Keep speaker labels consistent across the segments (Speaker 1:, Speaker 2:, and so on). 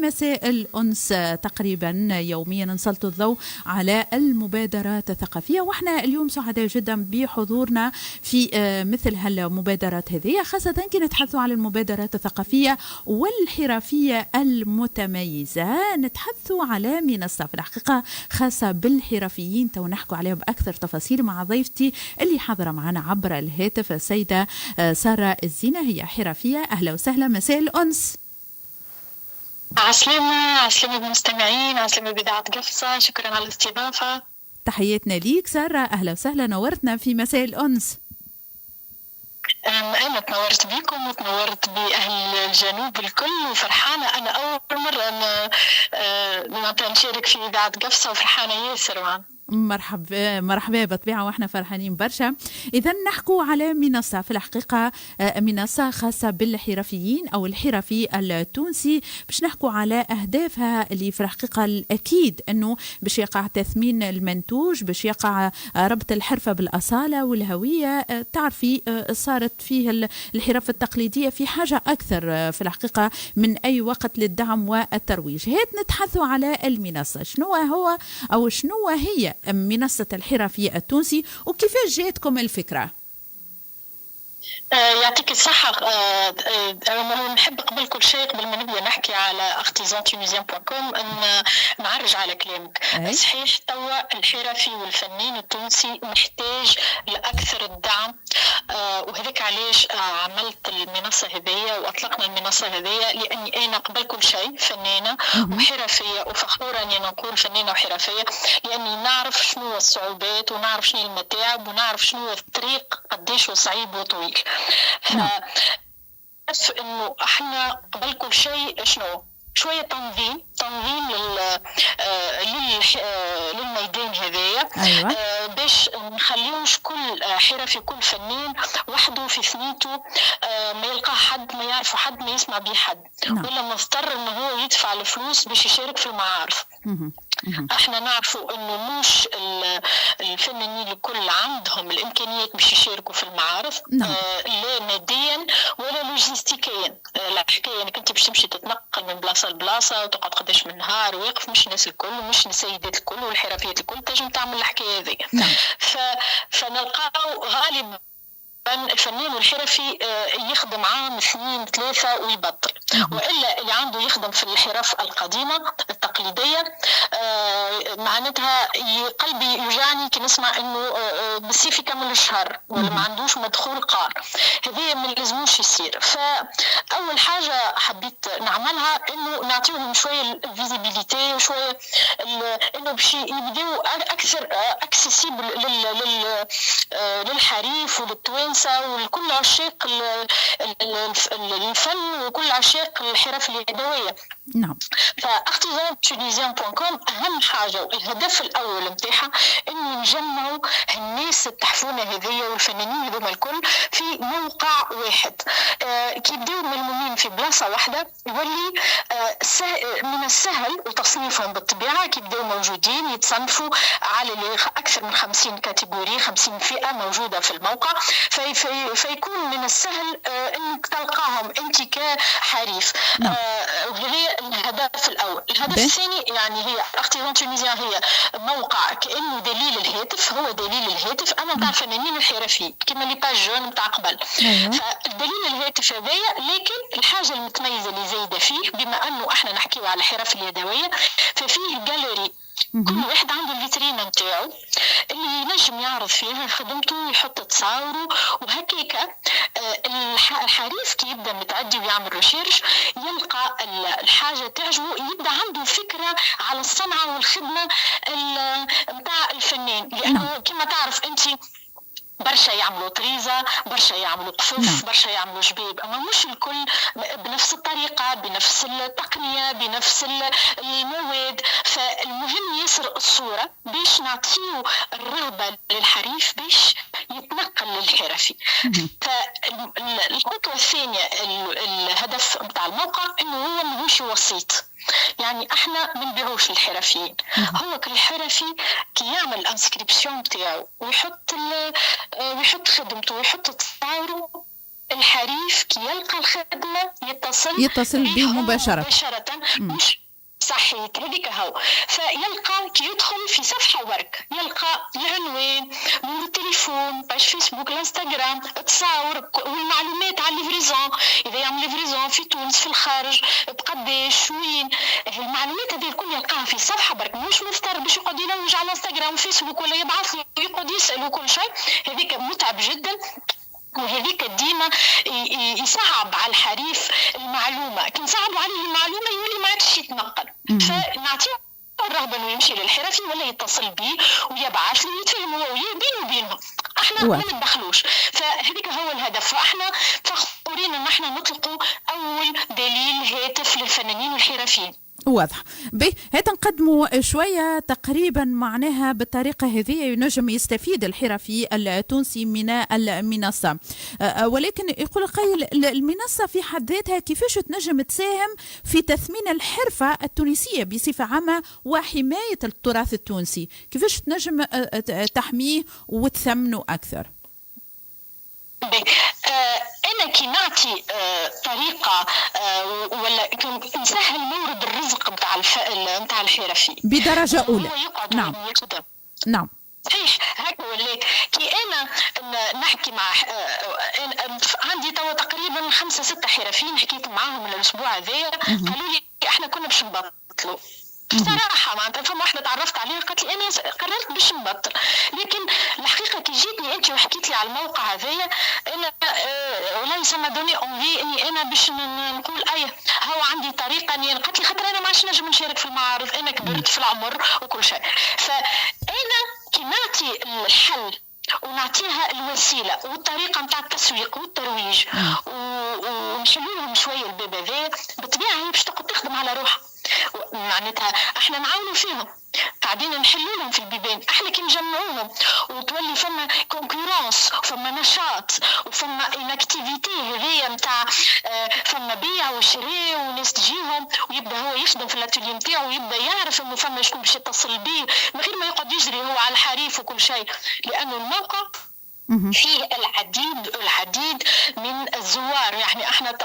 Speaker 1: مساء الأنس تقريبا يوميا نسلط الضوء على المبادرات الثقافية، واحنا اليوم سعداء جدا بحضورنا في مثل هالمبادرات هذه، خاصة كي نتحدثوا على المبادرات الثقافية والحرفية المتميزة. نتحدثوا على منصة في الحقيقة خاصة بالحرفيين، تو نحكوا عليها بأكثر تفاصيل مع ضيفتي اللي حاضرة معنا عبر الهاتف، السيدة سارة الزينة، هي حرفية. أهلا وسهلا، مساء الأنس.
Speaker 2: عسلامة المستمعين، عسلامة بإذاعة قفصة، شكرا على الاستضافة.
Speaker 1: تحياتنا ليك سارة، أهلا وسهلا، نورتنا في مساء الأنس.
Speaker 2: أنا تنورت بكم وتنورت بأهل الجنوب الكل، وفرحانة أنا أول مرة نشارك في إذاعة قفصة، وفرحانة ياسر.
Speaker 1: مرحبا بطبيعة، واحنا فرحانين برشا. إذا نحكوا على منصة في الحقيقة، منصة خاصة بالحرفيين أو الحرفي التونسي، باش نحكوا على أهدافها اللي في الحقيقة الأكيد أنه باش يقع تثمين المنتوج، باش يقع ربط الحرفة بالأصالة والهوية. تعرفي صارت فيه الحرف التقليدية في حاجة أكثر في الحقيقة من أي وقت للدعم والترويج. هيت نتحدثوا على المنصة، شنو هو أو شنو هي منصة الحرفي التونسي وكيفاش جاتكم الفكرة؟
Speaker 2: يعطيك الصحة. نحب قبل كل شيء، قبل ما نبدأ نحكي على artisantunisien.com، أن نعرج على كلامك. صحيح توا الحرفي والفنان التونسي محتاج لأكثر الدعم، وهذاك علاش عملت المنصة هذية وأطلقنا المنصة هذية، لأني أنا قبل كل شيء فنانة وحرفية، وفخورة أني نقول فنانة وحرفية، لأني نعرف شنو الصعوبات ونعرف شنو المتاعب ونعرف شنو الطريق قديش صعيب وطويل. إنه إحنا قبل كل شيء شنو شوية تنظيم للميدان هذايا.
Speaker 1: أيوة.
Speaker 2: باش نخليوش كل حرفي كل فنان وحده في ثنيته، ما يلقى حد، ما يعرف حد، ما يسمع به حد، ولا مضطر انه هو يدفع الفلوس باش يشارك في المعارض. احنا نعرفوا انه مش الفنانين الكل عندهم الامكانيات باش يشاركوا في المعارض، لا ماديا ولا لوجستيكيا. الحكايه انك انت باش تمشي تتنقل من بلاصه لبلاصه وتقعد قداش من نهار واقف، مش الناس الكل ومش السيدات الكل والحرفيات الكل تنجم تعمل الحكايه هذه. فنلقاو غالبا الفنان والحرفي يخدم عام 2 3 ويبطل، وإلا اللي عنده يخدم في الحرف القديمة التقليدية معناتها قلبي يوجعني كي نسمع انه بالسيف يكمل الشهر ولا ما عندوش مدخول قار. هذه ما لازموش يصير. فأول حاجة حبيت نعملها انه نعطيهم شوية الفيزيبيليتي وشوية انه باش يبداو اكثر اكسيسيبل للحريف وللتوانسة ولكل عشاق الفن وكل عشاق الحرف اليدوية.
Speaker 1: نعم.
Speaker 2: فartisantunisien.com أهم حاجة والهدف الأول متاعها إنه نجمعوا الناس التحفونة هذية والفنانين هذوما الكل في موقع واحد. كي يبداو ملمومين في بلاصة واحدة يولي من السهل وتصنيفهم بالطبيعة. كي يبداو موجودين يتصنفوا على أكثر من 50 كاتيجوري، 50 فئة موجودة في الموقع، فيكون من السهل إنك تلقاهم أنت كحريف. وهي الهدف الأول. الهدف الثاني يعني هي artisan tunisien هي موقع كأنه دليل الهاتف، هو دليل الهاتف أما متاع الفنانين الحرفيين كما لي باج جون متاع قبل. فالدليل الهاتف هذايا، لكن الحاجة المتميزة اللي زايدة فيه بما أنه احنا نحكيو على الحرف اليدوية، ففيه جاليري كل واحد عنده الفيترينا نتاعو اللي ينجم يعرض فيها خدمته ويحط تصاوره وهكيكا. الحريف كي يبدا متعدي ويعمل ريشيرش يلقى الحاجه تعجبه، يبدا عنده فكره على الصنعه والخدمه نتاع الفنان. لانه كما تعرف انت برشا يعملوا طريزة، برشا يعملوا قفف، برشا يعملوا جبيب، أما مش الكل بنفس الطريقة، بنفس التقنية، بنفس المواد. فالمهم يسرق الصورة باش نعطيه الرغبة للحريف باش يتنقل للحرفي. فالخطوة الثانية الهدف متاع الموقع إنه هو ماهوش وسيط، يعني احنا ما نبيعوش للحرفيين. هو كل حرفي كي يعمل الانسكريبسيون بتاعه ويحط خدمته ويحط تصاوره، الحريف كي يلقى الخدمة
Speaker 1: يتصل به مباشرة.
Speaker 2: مش صحيت هذيك هو. فيلقى كي يدخل في صفحه ورك يلقى العنوان، نمرو التليفون، باج فيسبوك، الانستغرام، تصاور والمعلومات على الليفريزون، اذا يعمل ليفريزون في تونس في الخارج بقداش وين. المعلومات هذه الكل يلقاها في صفحه برك، مش مضطر باش يقعد يلوج على الانستغرام وفيسبوك ولا يبعث له ويقعد يسال وكل شيء. هذيك متعب جدا، وهذيك ديما يصعب على الحريف المعلومه. كي نصعبوا عليه المعلومه يولي ما عادش يتنقل. فنعطيه الرغبه انه يمشي للحرفي ولا يتصل به ويبعث له يتفاهموا بينه وبينهم، احنا ما ندخلوش. فهذيك هو الهدف. واحنا فخورين ان احنا نطلقوا اول دليل هاتف للفنانين والحرفيين.
Speaker 1: واضح. هات نقدموا شوية تقريبا معناها بالطريقة هذه ينجم يستفيد الحرفي التونسي من المنصة. ولكن يقول قيل المنصة في حد ذاتها كيفاش تنجم تساهم في تثمين الحرفة التونسية بصفة عامة وحماية التراث التونسي، كيفاش تنجم تحميه وتثمنه أكثر؟
Speaker 2: أنا كي نعطي طريقة ولا نسهل مورد الرزق نتاع الحرفي
Speaker 1: بدرجة أولى. نعم نعم
Speaker 2: صحيح هكا. ولا كي أنا نحكي مع عندي توا تقريبا 5-6 حرفيين حكيت معاهم الأسبوع هذايا، قالوا لي احنا كنا باش نبطلوا بصراحه. معناتها فما واحده تعرفت عليها قالت لي انا قررت باش نبطل، لكن الحقيقه كي جيتني انت وحكيت لي على الموقع هذايا انا والله سما دوني اونفي اني انا باش نقول هو عندي طريقه اني قالت لي خاطر انا ما عادش نجم نشارك في المعارض، انا كبرت في العمر وكل شيء. فانا كي نعطي الحل ونعطيها الوسيله والطريقه نتاع التسويق والترويج ونحلوا لهم شويه الباب هذا، بالطبيعه هي باش تقعد تخدم على روحها. معناتها احنا نعاونوا فيهم، قاعدين نحلوا لهم في البيبان. احنا كي نجمعوهم وتولي فما كونكورونس وفما نشاط وفما ان اكتيفيتي هذيا نتاع فما بيع وشراء وناس تجيهم ويبدا هو يخدم في الاتولي نتاعو ويبدا يعرف انه فما شكون باش يتصل بيه من غير ما يقعد يجري هو على الحريف وكل شيء، لانه الموقع فيه العديد من الزوار. يعني احنا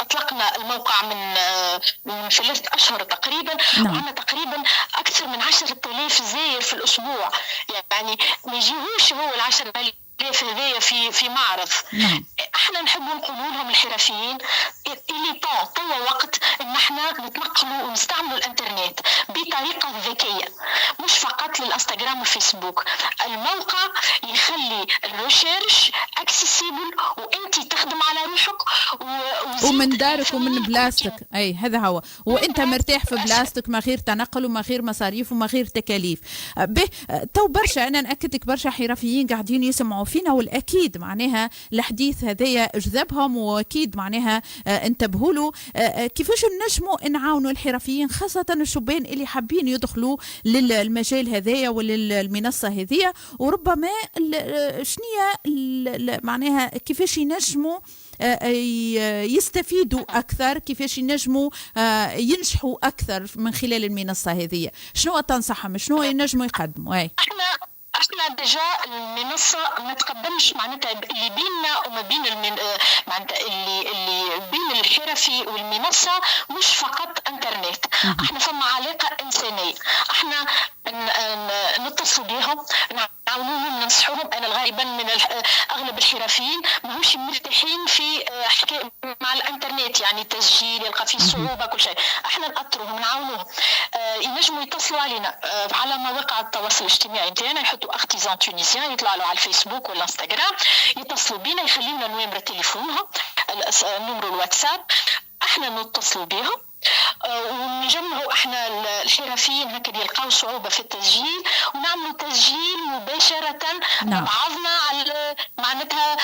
Speaker 2: اطلقنا الموقع من 3 أشهر تقريبا، وعندنا تقريبا اكثر من 10,000 زائر في الاسبوع. يعني ما يجيهوش هو 10,000 هذايا في معرض. احنا نحب نقول لهم الحرفيين اللي طوى وقت ان احنا نتنقلوا ونستعملوا الانترنت بطريقه ذكيه، مش فقط للانستغرام والفيسبوك. الموقع يخلي الريسيرش اكسيسيبل وانت تخدم على روحك
Speaker 1: ومن دارك ومن بلاستيك. اي هذا هو، وانت مرتاح في بلاستيك، ما غير تنقل وما غير مصاريف وما غير تكاليف. تو برشا انا ناكد لك برشا حرفيين قاعدين يسمعوا فينا، والاكيد معناها الحديث هذايا جذبهم واكيد معناها انتبهوا له. كيفاش نجموا نعاونوا الحرفيين خاصه الشبان اللي حابين يدخلوا للمجال هذايا وللمنصه هذيا، وربما شنية معناها كيفاش ينجموا يستفيدوا اكثر، كيفاش ينجموا ينجحوا اكثر من خلال المنصه هذه؟ شنو تنصحهم، شنو ينجموا يقدموا؟
Speaker 2: احنا ديجا المنصه ما تقدمش معناتها اللي بيننا وما بين معناتها اللي بين الحرفي والمنصه مش فقط انترنت. احنا فما علاقه انسانيه، احنا نتصل بهم نعاونوهم ننصحوهم. انا غالبا من اغلب الحرفيين ماهوش مرتاحين في حكايه مع الانترنت، يعني تسجيل يلقى فيه صعوبه كل شيء. احنا نأطروهم نعاونوهم، ينجموا يتصلوا علينا على مواقع التواصل الاجتماعي نتاعنا، يحطوا ارتيزان تونيزيان، يطلع له على الفيسبوك ولا الانستغرام، يتصلوا بينا، يخليوا لنا نوامر تليفونهم، نمر الواتساب، احنا نتصل بهم ونجمعوا احنا الحرفيين هكذا يلقاو صعوبه في التسجيل، ونعملوا تسجيل مباشره مع بعضنا على معناتها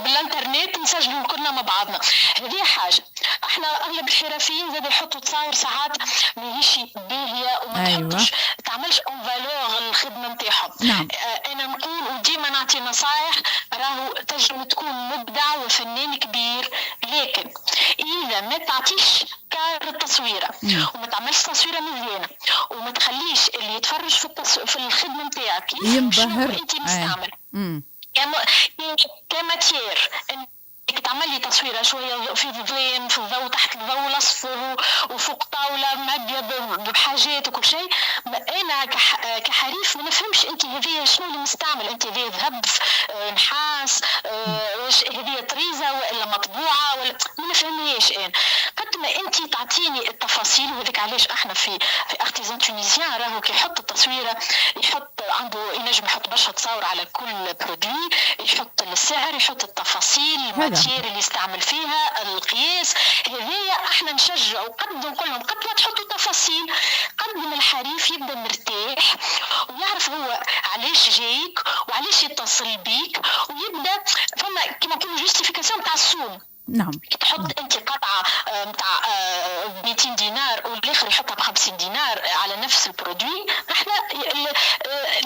Speaker 2: بالانترنت، نسجلوا كلنا مع بعضنا. هذه حاجه. احنا اغلب الحرفيين زاد يحطوا تصاور ساعات ماهيش باهيه وما تحطش تعملش اون فالور الخدمه نتاعهم. انا نقول وديما نعطي نصائح، راهو تنجم تكون مبدع وفنان كبير، لكن اذا ما تعطيش كار التصويره وما تعملش تصويره مزيانه وما تخليش اللي يتفرج في الخدمه نتاعك
Speaker 1: ينبهر
Speaker 2: انت مستعمل كماتير تعمل لي تصويره شويه في الظلام، في الضوء، تحت الضوء الاصفر، وفوق طاوله معبيه بحاجات وكل شيء. انا كحريف ما نفهمش انت هذه شنو اللي مستعمل، انت هذه ذهب، نحاس، هذه طريزه ولا مطبوعه ولا ما نفهمهاش. انا قد ما انت تعطيني التفاصيل، وهذاك علاش احنا في ارتيزان تونيزيان راهو كي يحط التصويره يحط عنده ينجم يحط برشا تصاور على كل برودوي، يحط السعر، يحط التفاصيل، الماتير اللي يستعمل فيها، القياس. هذايا احنا نشجعوا، قد نقول لهم قد ما تحطوا تفاصيل قد من الحريف يبدا مرتاح ويعرف هو علاش جايك وعلاش يتصل بيك، ويبدا فما كما نقولوا جوستيفيكاسيون تاع السوم.
Speaker 1: نعم.
Speaker 2: تحط انت قطعه نتاع 200 دينار والاخر يحطها ب 50 دينار على نفس البرودوي، احنا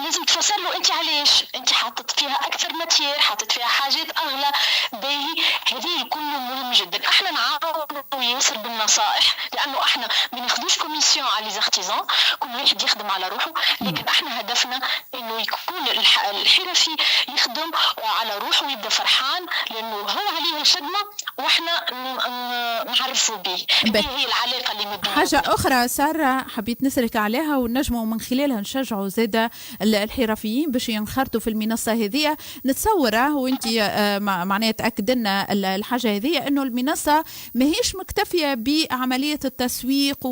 Speaker 2: لازم تفسر له انت علاش انت حاطط فيها اكثر ماتير، حاطط فيها حاجات اغلى. باهي هذه كله مهم جدا. احنا نعاونوا ياسر بالنصائح، لانه احنا ما ناخذوش كوميسيون على لي زارتيزان، كل واحد يخدم على روحه، لكن احنا هدفنا انه يكون الحرفي يخدم على روحه ويبدا فرحان، لانه هو عليه الخدمه واحنا نعرفوا به. هي العلاقه اللي مبنيه.
Speaker 1: حاجه اخرى ساره حبيت نسالك عليها، ونجموا من خلالها نشجعوا زاده الحرفيين باش ينخرطوا في المنصه هذه. نتصوره وانت معناها تاكد لنا الحاجه هذه، انه المنصه ماهيش مكتفيه بعمليه التسويق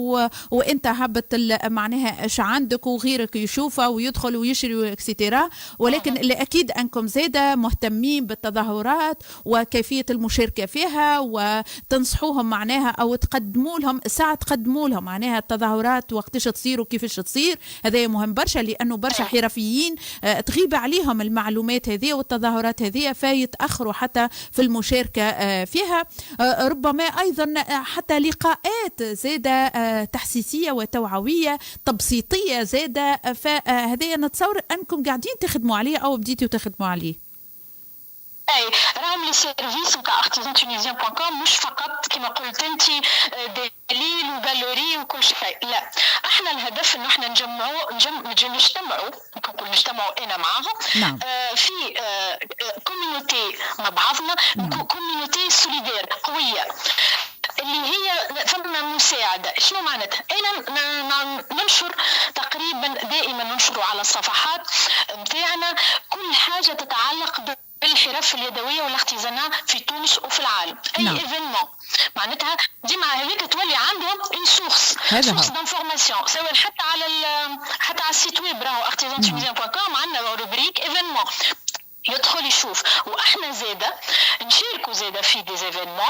Speaker 1: وانت هبط معناها ايش عندك وغيرك يشوفه ويدخل ويشري اكسترا، ولكن اللي اكيد انكم زاده مهتمين بالتظاهرات وكيفيه المشاركه فيها، وتنصحوهم معناها او تقدموا لهم ساعه، تقدموا لهم معناها التظاهرات وقتاش تصير وكيفاش تصير. هذا مهم برشا، لانه برشا حرفيين تغيب عليهم المعلومات هذه والتظاهرات هذه فيتاخروا حتى في المشاركه فيها. ربما ايضا حتى لقاءات زاده تحسيسيه وتوعويه تبسيطيه زاده، فهذا نتصور انكم قاعدين تخدموا عليه او بديتوا تخدموا عليه.
Speaker 2: اي راهم لي سيرفيس نتاع artisantunisien.com مش فقط كما قلت انت دليل وغالوري وكل شيء، لا احنا الهدف انه احنا نجتمعوا انا معاهم.
Speaker 1: نعم.
Speaker 2: في كوميونيتي مع بعضنا، كوميونيتي سوليدير قويه اللي هي ثم مساعدة. شنو معناتها؟ أنا ننشر تقريبا دائما ننشر على الصفحات متاعنا كل حاجة تتعلق بالحرف اليدويه والاختزانات في تونس وفي العالم. اي ايفينمون معناتها ديما هذيك تولي عندهم اون سورس دانفورماسيون، سواء حتى على السيت ويب راهو artisantunisien.com عندنا روبريك ايفينمون يدخل يشوف. واحنا زاده نشاركوا زاده في دي ايفينمون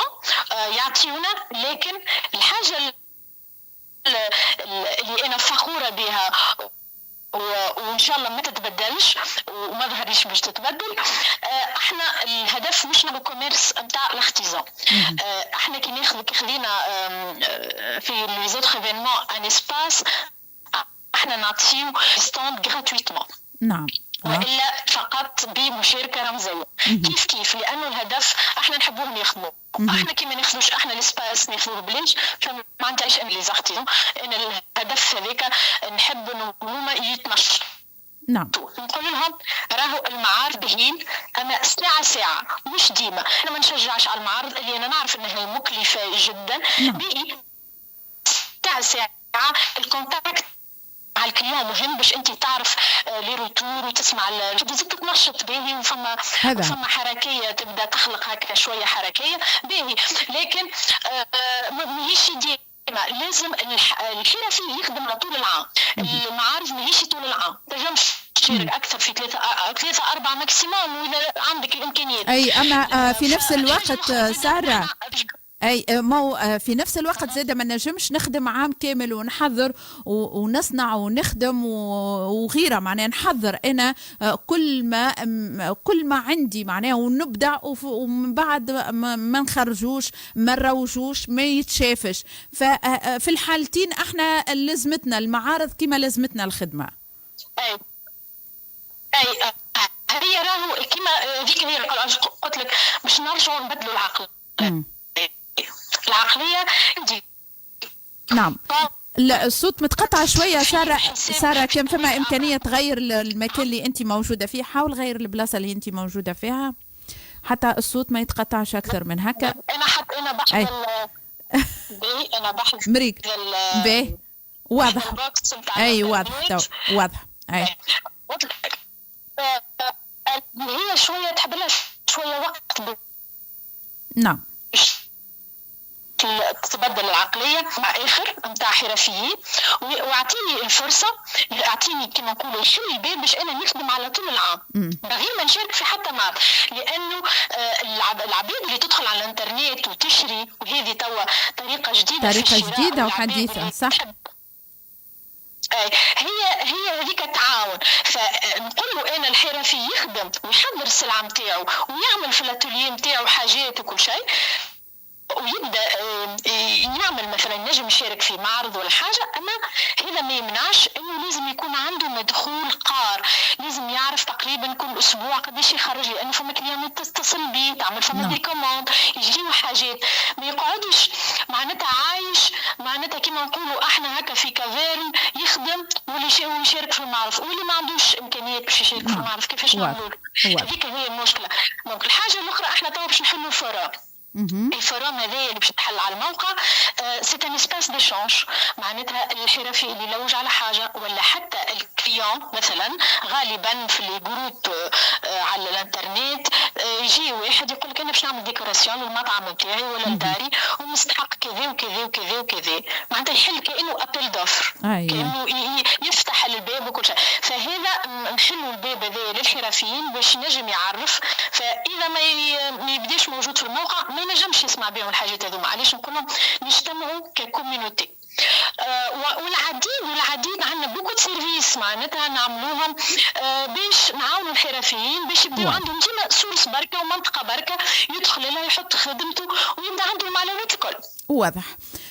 Speaker 2: يعطيونا، لكن الحاجه اللي انا فخوره بها وان شاء الله ما تتبدلش وما ظهريش باش تتبدل، احنا الهدف مش نعمل كوميرس نتاع الاختزان. احنا كي خذينا في لي زوتر ايفينمون ان اسباس، احنا نعطيو ستاند غراتويتمون.
Speaker 1: نعم.
Speaker 2: والا فقط بمشاركه رمزيه. كيف لانه الهدف احنا نحبوهم يخدموا. احنا كي ما ناخذوش احنا الاسباس ناخذوه بلاش، فما عندناش ان لي زارتيزون. ان الهدف هذاك نحب انه هما يتنشطوا.
Speaker 1: نعم.
Speaker 2: نقول لهم راهو المعارض باهيين، اما ساعه مش ديما. انا ما نشجعش على المعارض اللي انا نعرف انها مكلفه جدا. باهي ساعه الكونتاكت مع الكليون مهم باش انت تعرف لي روتور وتسمع تزيد تتنشط باهي، وفما حركيه تبدا تخلق هكا شويه حركيه باهي. لكن ماهيش ديما لازم الحرفي يخدم طول العام. المعارض ماهيش طول العام، تنجمش تشارك اكثر في ثلاثة 4 ماكسيموم واذا عندك الامكانيات.
Speaker 1: اي اما في نفس الوقت ساره، اي مو في نفس الوقت زاد ما نجمش نخدم عام كامل ونحضر ونصنع ونخدم وغيره، معناها نحضر انا كل ما عندي معناها ونبدع، ومن بعد ما نخرجوش ما نروجوش ما يتشافش. ففي الحالتين احنا لازمتنا المعارض كما لازمتنا الخدمه.
Speaker 2: اي هي راهو كما ذيك هي قلت لك باش نرجعوا نبدلوا العقل. العقلية دي.
Speaker 1: نعم. لا الصوت متقطع شويه. ساره كان فما امكانيه تغير المكان اللي انت موجوده فيه؟ حاول غير البلاصه اللي انت موجوده فيها حتى الصوت ما يتقطعش اكثر من هكا.
Speaker 2: انا بحث انا بحث
Speaker 1: مريق باهي واضح. اي واضح واضح. اي
Speaker 2: هي شويه تحب لها شويه وقت.
Speaker 1: نعم.
Speaker 2: تتبدل العقليه مع اخر نتاع حرفيين، واعطيني الفرصه، اعطيني كما نقولوا شو الباب باش انا نخدم على طول العام من غير ما نشارك في حتى معرض. لانه العبيد اللي تدخل على الانترنت وتشري، وهذه توا طريقه جديده
Speaker 1: وحديثه صح.
Speaker 2: هي هذيك التعاون. فنقول له انا الحرفي يخدم ويحضر السلعه نتاعو ويعمل في الاتوليه نتاعو حاجات وكل شيء، ويبدا يعمل مثلا نجم يشارك في معرض ولا حاجه، اما هذا ما يمنعش انه لازم يكون عنده مدخول قار، لازم يعرف تقريبا كل اسبوع قداش يخرج، لانه فما كليانات تتصل بيه تعمل فما دي كوموند يجيو حاجات، ما يقعدش معناتها عايش معناتها كما نقولوا احنا هكا في كافيرن يخدم واللي يشارك في المعرض، واللي ما عندوش امكانيات باش يشارك في المعرض كيفاش نعملوا؟ هذيك هي المشكله. دونك الحاجه الاخرى احنا تو باش نحلوا الفراغ. الفورم هذايا اللي باش تحل على الموقع سي ان اسباس ديشانج، معناتها الحرفي اللي يلوج على حاجه ولا حتى الكليون مثلا غالبا في لي جروب على الانترنت يجي واحد يقول لك انا باش نعمل ديكوراسيون للمطعم نتاعي ولا لداري ومستحق كذا وكذا وكذا وكذا، معناتها يحل كانه ابل دوفر، كانه يفتح الباب وكل شيء. فهذا نحلوا الباب هذا للحرفيين باش ينجم يعرف، فاذا ما يبداش موجود في الموقع ما ينجمش يسمع بهم الحاجات هذوما. علاش نقول لهم نجتمعوا ككوميونيتي. والعديد عندنا بوكو سيرفيس معناتها نعملوهم باش نعاونوا الحرفيين باش يبداو عندهم ديما سورس بركه ومنطقه بركه يدخل لها يحط خدمته ويبدا عنده المعلومات الكل.
Speaker 1: واضح.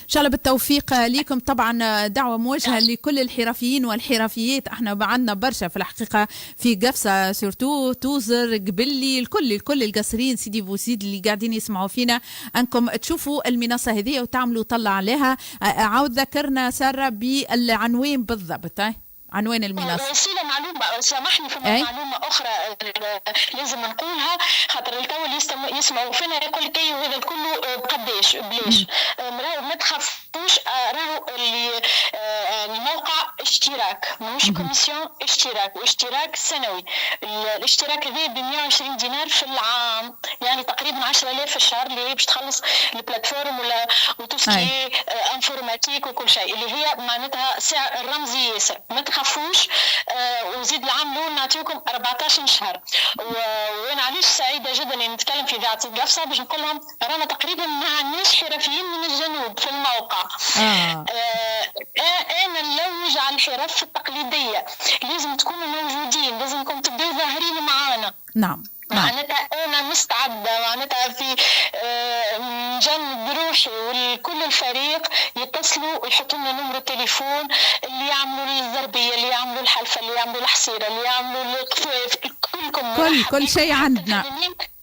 Speaker 1: ان شاء الله بالتوفيق ليكم. طبعا دعوه موجهه لكل الحرفيين والحرفيات، احنا عندنا برشا في الحقيقه في قفصه سورتو توزر قبلي الكل القصريين سيدي بوسيد اللي قاعدين يسمعوا فينا، انكم تشوفوا المنصه هذه وتعملوا طلع عليها. عاود ذكرنا ساره بالعنوان بالضبط، عنوان المنصه.
Speaker 2: وسيله معلومه سامحني في معلومه اخرى لازم نقولها، خاطر التو اللي يسمعوا فينا يقول لك هذا الكل بقداش بلاش. ما تخافوش، راهو الموقع اشتراك مش كوميسيون، اشتراك واشتراك سنوي. الاشتراك هذا ب 120 دينار في العام، يعني تقريبا 10,000 في الشهر اللي باش تخلص البلاتفورم ولا وتوسكي انفورماتيك وكل شيء، اللي هي معناتها سعر رمزي ياسر. ما تخافوش، وزيد العام الاول نعطيكم 14 شهر. وانا علاش سعيده جدا اني نتكلم في اذاعه القفصه باش نقول لهم رانا تقريبا ما عندناش حرفيين من الجنوب في الموقع. انا نلوج على الحرف التقليديه، لازم تكونوا موجودين، لازمكم تبداو ظاهرين معانا.
Speaker 1: نعم.
Speaker 2: معناتها انا مستعده، معناتها في جنب روحي وكل الفريق يتصلوا ويحطوا لنا نمر التليفون، اللي يعملوا الزربيه، اللي يعملوا الحلفه، اللي يعملوا الحصيره، اللي يعملوا القفاف، كلكم
Speaker 1: كل شيء عندنا.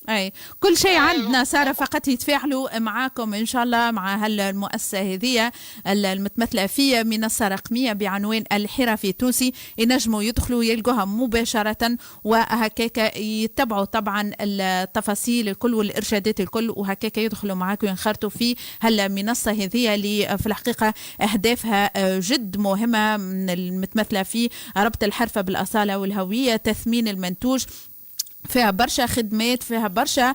Speaker 1: اي كل شيء عندنا ساره، فقط يتفاعلوا معاكم ان شاء الله مع هالمؤسسه هذه المتمثله في منصه رقميه بعنوان الحرفي التونسي. ينجموا يدخلوا يلقوها مباشره وهكاك يتبعوا طبعا التفاصيل الكل والارشادات الكل، وهكاك يدخلوا معاكم وينخرطوا في هالمنصه هذه اللي في الحقيقه اهدافها جد مهمه، المتمثله في ربط الحرفه بالاصاله والهويه، تثمين المنتوج، فيها برشا خدمات، فيها برشا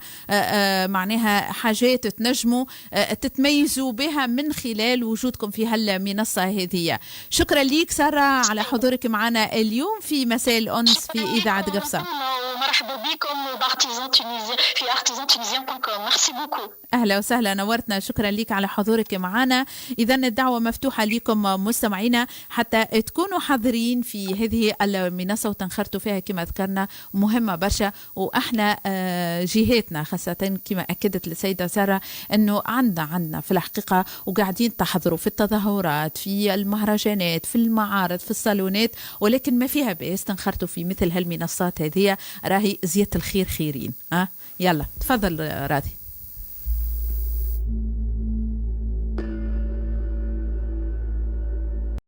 Speaker 1: معناها حاجات تنجموا تتميزوا بها من خلال وجودكم في هالمنصة هذه. شكرا ليك سارة على حضورك معنا اليوم في مساء الأنس في إذاعة قفصة.
Speaker 2: مرحبا بكم في artisantunisien.com. ميرسي بوكو.
Speaker 1: أهلا وسهلا، نورتنا. شكرا ليك على حضورك معنا. إذا الدعوة مفتوحة لكم مستمعينا حتى تكونوا حاضرين في هذه المنصة وتنخرطوا فيها كما ذكرنا، مهمة برشا. واحنا جهاتنا خاصه كما اكدت السيده ساره انه عندنا في الحقيقه وقاعدين تحضروا في التظاهرات، في المهرجانات، في المعارض، في الصالونات، ولكن ما فيها بأس تنخرطوا في مثل هالمنصات هذه، راهي زيادة الخير خيرين. يلا تفضل راضي.